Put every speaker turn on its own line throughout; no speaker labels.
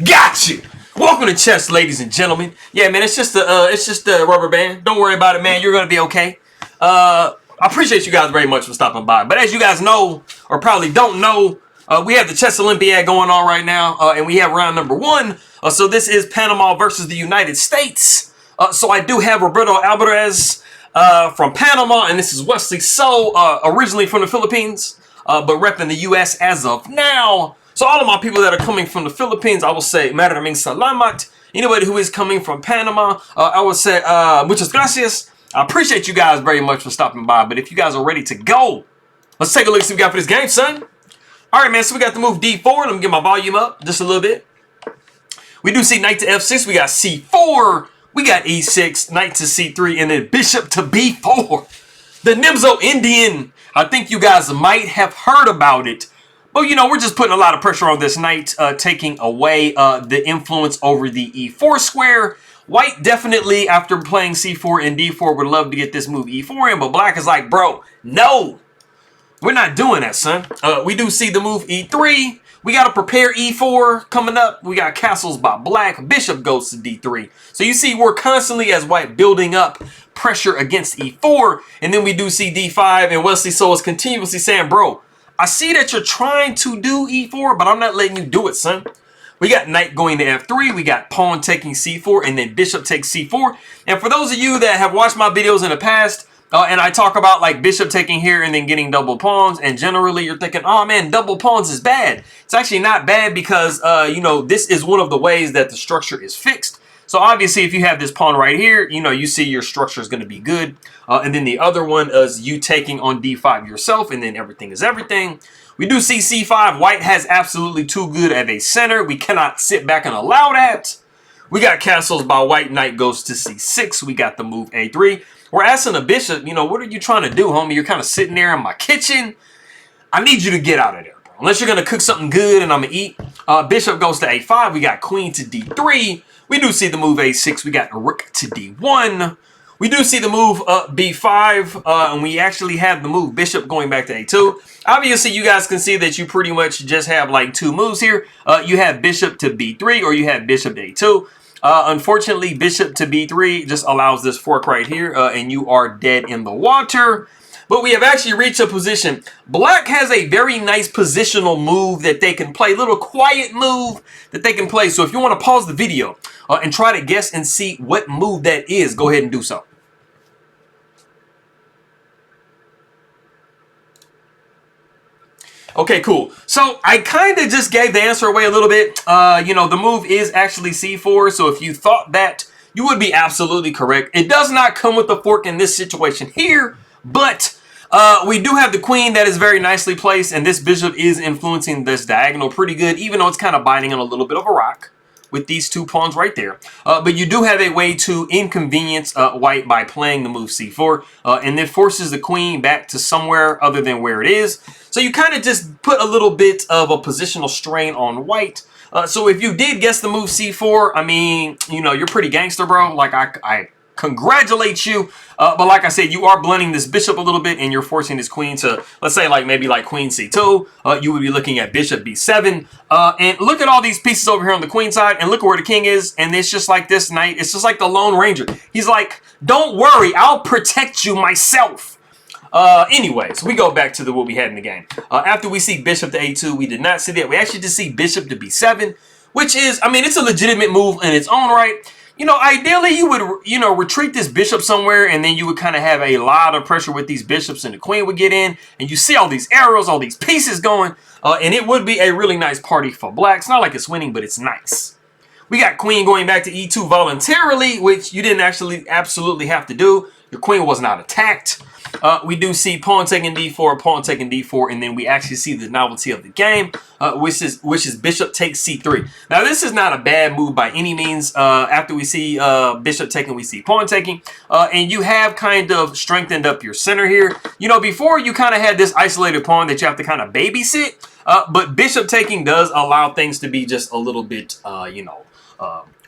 Got you. Welcome to chess, ladies and gentlemen. Yeah, man, it's just a rubber band. Don't worry about it, man. You're gonna be okay. I appreciate you guys very much for stopping by. But as you guys know, or probably don't know, we have the Chess Olympiad going on right now, and we have round number 1. So this is Panama versus the United States. So I do have Roberto Alvarez from Panama, and this is Wesley So, originally from the Philippines, but repping the U.S. as of now. So all of my people that are coming from the Philippines, I will say maraming salamat. Anybody who is coming from Panama, I will say muchas gracias. I appreciate you guys very much for stopping by. But if you guys are ready to go, let's take a look at what we got for this game, son. All right, man. So we got the move D4. Let me get my volume up just a little bit. We do see knight to F6. We got C4. We got E6, knight to C3, and then bishop to B4. The Nimzo Indian. I think you guys might have heard about it. But, you know, we're just putting a lot of pressure on this knight, taking away the influence over the E4 square. White definitely, after playing C4 and D4, would love to get this move E4 in. But black is like, bro, no. We're not doing that, son. We do see the move E3. We got to prepare E4 coming up. We got castles by black. Bishop goes to D3. So you see we're constantly, as white, building up pressure against E4. And then we do see D5. And Wesley So is continuously saying, bro, I see that you're trying to do E4, but I'm not letting you do it, son. We got knight going to F3. We got pawn taking C4, and then bishop takes C4. And for those of you that have watched my videos in the past, and I talk about like bishop taking here and then getting double pawns, and generally you're thinking, oh man, double pawns is bad. It's actually not bad because, you know, this is one of the ways that the structure is fixed. So obviously, if you have this pawn right here, you know, you see your structure is going to be good. And then the other one is you taking on D5 yourself, and then everything is everything. We do see C5. White has absolutely too good of a center. We cannot sit back and allow that. We got castles by white. Knight goes to C6. We got the move A3. We're asking the bishop, you know, what are you trying to do, homie? You're kind of sitting there in my kitchen. I need you to get out of there, bro. Unless you're going to cook something good and I'm going to eat. Bishop goes to A5. We got queen to D3. We do see the move A6. We got rook to D1. We do see the move B5. And we actually have the move bishop going back to A2. Obviously, you guys can see that you pretty much just have like 2 moves here. You have bishop to B3 or you have bishop to A2. Unfortunately, bishop to B3 just allows this fork right here. And you are dead in the water. But we have actually reached a position. Black has a very nice positional move that they can play. Little quiet move that they can play. So if you want to pause the video and try to guess and see what move that is, go ahead and do so. Okay, cool. So I kind of just gave the answer away a little bit. You know, the move is actually C4. So if you thought that, you would be absolutely correct. It does not come with the fork in this situation here, but we do have the queen that is very nicely placed, and this bishop is influencing this diagonal pretty good, even though it's kind of biting on a little bit of a rock with these 2 pawns right there. But you do have a way to inconvenience white by playing the move C4, and then forces the queen back to somewhere other than where it is. So you kind of just put a little bit of a positional strain on white. So if you did guess the move C4, I mean, you know, you're pretty gangster, bro. Like, I congratulate you. But like I said, you are blunting this bishop a little bit, and you're forcing this queen to, let's say, like maybe like queen C2. You would be looking at bishop B7. And look at all these pieces over here on the queen side, and look where the king is. And it's just like this knight. It's just like the Lone Ranger. He's like, don't worry, I'll protect you myself. Anyways, we go back to what we had in the game. After we see bishop to A2, we did not see that. We actually just see bishop to B7, which is, I mean, it's a legitimate move in its own right. You know, ideally, you would, you know, retreat this bishop somewhere, and then you would kind of have a lot of pressure with these bishops, and the queen would get in, and you see all these arrows, all these pieces going, and it would be a really nice party for black. It's not like it's winning, but it's nice. We got queen going back to E2 voluntarily, which you didn't actually absolutely have to do. Your queen was not attacked. We do see pawn taking D4, pawn taking D4, and then we actually see the novelty of the game, which is bishop takes C3. Now, this is not a bad move by any means. After we see bishop taking, we see pawn taking, and you have kind of strengthened up your center here. You know, before you kind of had this isolated pawn that you have to kind of babysit, but bishop taking does allow things to be just a little bit, you know,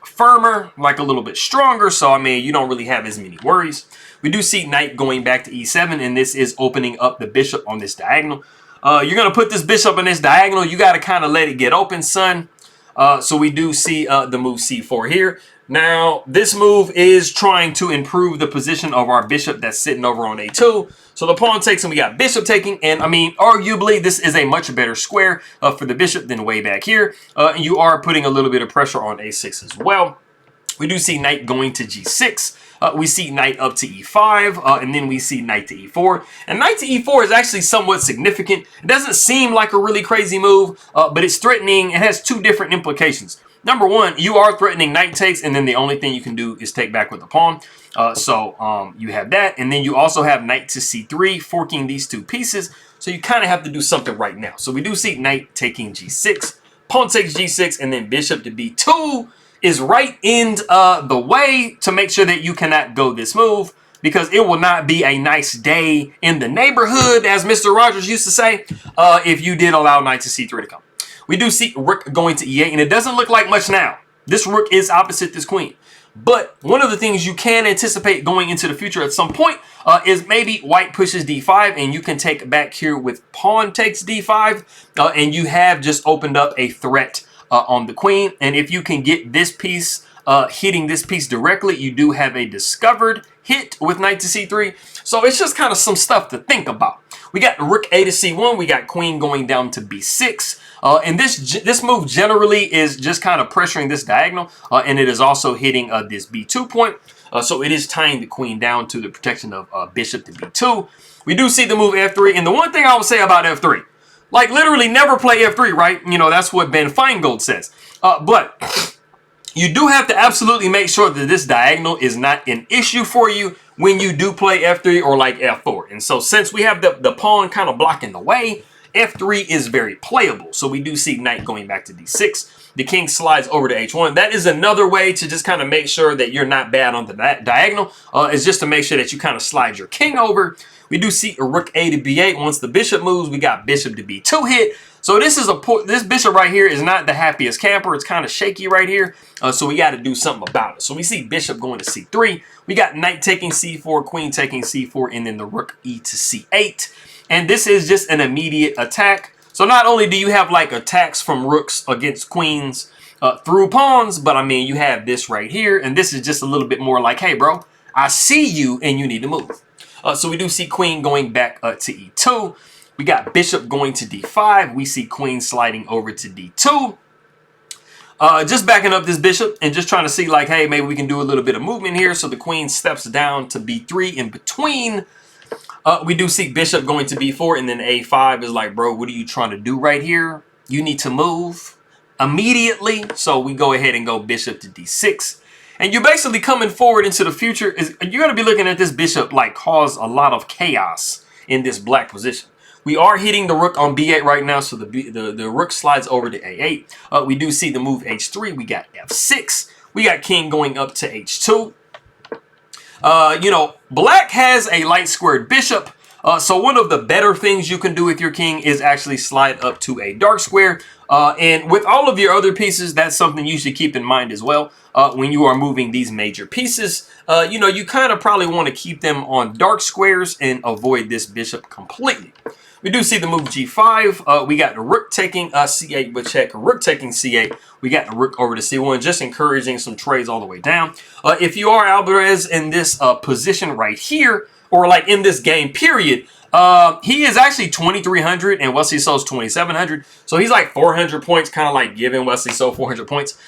firmer, like a little bit stronger. So, I mean, you don't really have as many worries. We do see knight going back to E7, and this is opening up the bishop on this diagonal. You're going to put this bishop on this diagonal. You got to kind of let it get open, son. So we do see the move c4 here. Now, this move is trying to improve the position of our bishop that's sitting over on a2. So the pawn takes and we got bishop taking. And I mean, arguably, this is a much better square for the bishop than way back here. And you are putting a little bit of pressure on a6 as well. We do see knight going to g6. We see knight up to e5, and then we see knight to e4. And knight to e4 is actually somewhat significant. It doesn't seem like a really crazy move, but it's threatening. It has two different implications. Number one, you are threatening knight takes, and then the only thing you can do is take back with the pawn. So you have that, and then you also have knight to c3, forking these two pieces. So you kind of have to do something right now. So we do see knight taking g6, pawn takes g6, and then bishop to b2 is right in the way to make sure that you cannot go this move, because it will not be a nice day in the neighborhood, as Mr. Rogers used to say, if you did allow knight to c3 to come. We do see rook going to e8, and it doesn't look like much now. This rook is opposite this queen. But one of the things you can anticipate going into the future at some point is maybe white pushes d5, and you can take back here with pawn takes d5, and you have just opened up a threat on the queen. And if you can get this piece hitting this piece directly, you do have a discovered hit with knight to c3. So it's just kind of some stuff to think about. We got rook a to c1. We got queen going down to b6. And this move generally is just kind of pressuring this diagonal. And it is also hitting this b2 point. So it is tying the queen down to the protection of bishop to b2. We do see the move f3. And the one thing I will say about f3, like literally never play f3, right? You know, that's what Ben Feingold says. But you do have to absolutely make sure that this diagonal is not an issue for you when you do play f3 or like f4. And so since we have the pawn kind of blocking the way, f3 is very playable. So we do see knight going back to d6. The king slides over to h1. That is another way to just kind of make sure that you're not bad on the diagonal. Is just to make sure that you kind of slide your king over. We do see a rook a to b8. Once the bishop moves, we got bishop to b2 hit. So this bishop right here is not the happiest camper. It's kind of shaky right here. So we got to do something about it. So we see bishop going to c3. We got knight taking c4, queen taking c4, and then the rook e to c8. And this is just an immediate attack. So not only do you have like attacks from rooks against queens through pawns, but I mean, you have this right here. And this is just a little bit more like, hey, bro, I see you and you need to move. So we do see queen going back to e2. We got bishop going to d5. We see queen sliding over to d2. Just backing up this bishop and just trying to see like, hey, maybe we can do a little bit of movement here. So the queen steps down to b3 in between. We do see bishop going to b4, and then a5 is like, bro, what are you trying to do right here? You need to move immediately. So we go ahead and go bishop to d6. And you're basically coming forward into the future. You're going to be looking at this bishop like cause a lot of chaos in this black position. We are hitting the rook on b8 right now, so the rook slides over to a8. We do see the move h3. We got f6. We got king going up to h2. You know, black has a light squared bishop. So one of the better things you can do with your king is actually slide up to a dark square. And with all of your other pieces, that's something you should keep in mind as well. When you are moving these major pieces, you know, you kind of probably want to keep them on dark squares and avoid this bishop completely. We do see the move g5. We got the rook taking c8 with check, rook taking c8. We got the rook over to c1, just encouraging some trades all the way down. If you are Alvarez in this position right here, or like in this game period, he is actually 2,300 and Wesley So is 2,700. So he's like 400 points, kind of like giving Wesley So 400 points.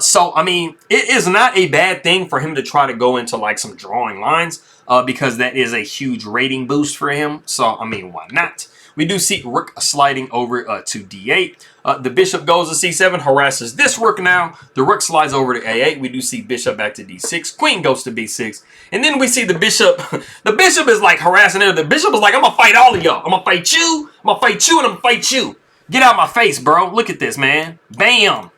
So, I mean, it is not a bad thing for him to try to go into like some drawing lines because that is a huge rating boost for him. So, I mean, why not? We do see rook sliding over to d8. The bishop goes to c7, harasses this rook now. The rook slides over to a8. We do see bishop back to d6. Queen goes to b6. And then we see the bishop. The bishop is like harassing it. The bishop is like, I'm going to fight all of y'all. I'm going to fight you. I'm going to fight you and I'm going to fight you. Get out my face, bro. Look at this, man. Bam.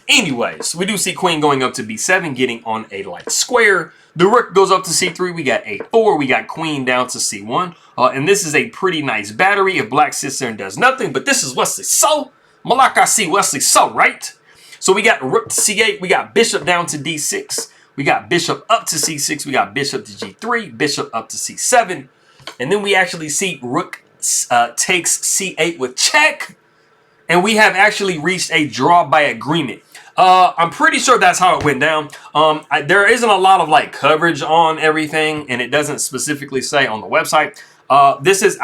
Anyways, we do see queen going up to b7, getting on a light square. The rook goes up to c3. We got a4. We got queen down to c1. And this is a pretty nice battery if black sits there and does nothing. But this is Wesley So. Malaka see Wesley So, right? So we got rook to c8. We got bishop down to d6. We got bishop up to c6. We got bishop to g3. Bishop up to c7. And then we actually see rook takes c8 with check. and we have actually reached a draw by agreement. I'm pretty sure that's how it went down. There isn't a lot of like coverage on everything, and it doesn't specifically say on the website. This is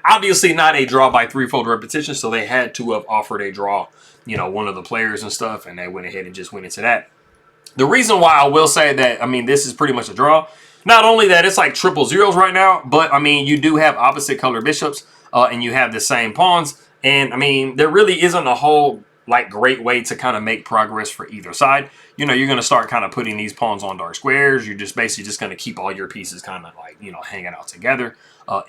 obviously not a draw by threefold repetition, so they had to have offered a draw, you know, one of the players and stuff, and they went ahead and just went into that. The reason why I will say that, I mean, this is pretty much a draw. Not only that, it's like triple zeros right now, but I mean, you do have opposite color bishops, and you have the same pawns, and I mean, there really isn't a whole like great way to kind of make progress for either side. You know, you're going to start kind of putting these pawns on dark squares. You're just basically just going to keep all your pieces kind of like, you know, hanging out together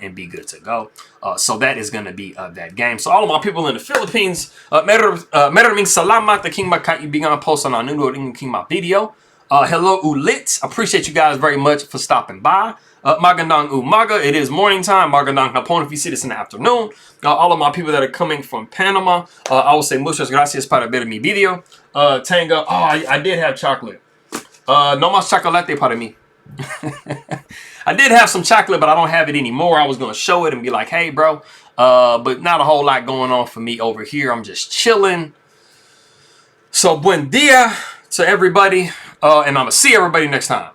and be good to go. So that is going to be that game. So all of my people in the Philippines, maraming salamat, the king makaibigan po sa nanonood ng king ma video. Hello ulit. Appreciate you guys very much for stopping by. Magandang umaga. It is morning time. Magandang hapon if you see this in the afternoon. All of my people that are coming from Panama, I will say muchas gracias para ver mi video. Tanga, I did have chocolate. No más chocolate para mí. I did have some chocolate, but I don't have it anymore. I was going to show it and be like, hey, bro. But not a whole lot going on for me over here. I'm just chilling. So, buen dia to everybody. And I'm going to see everybody next time.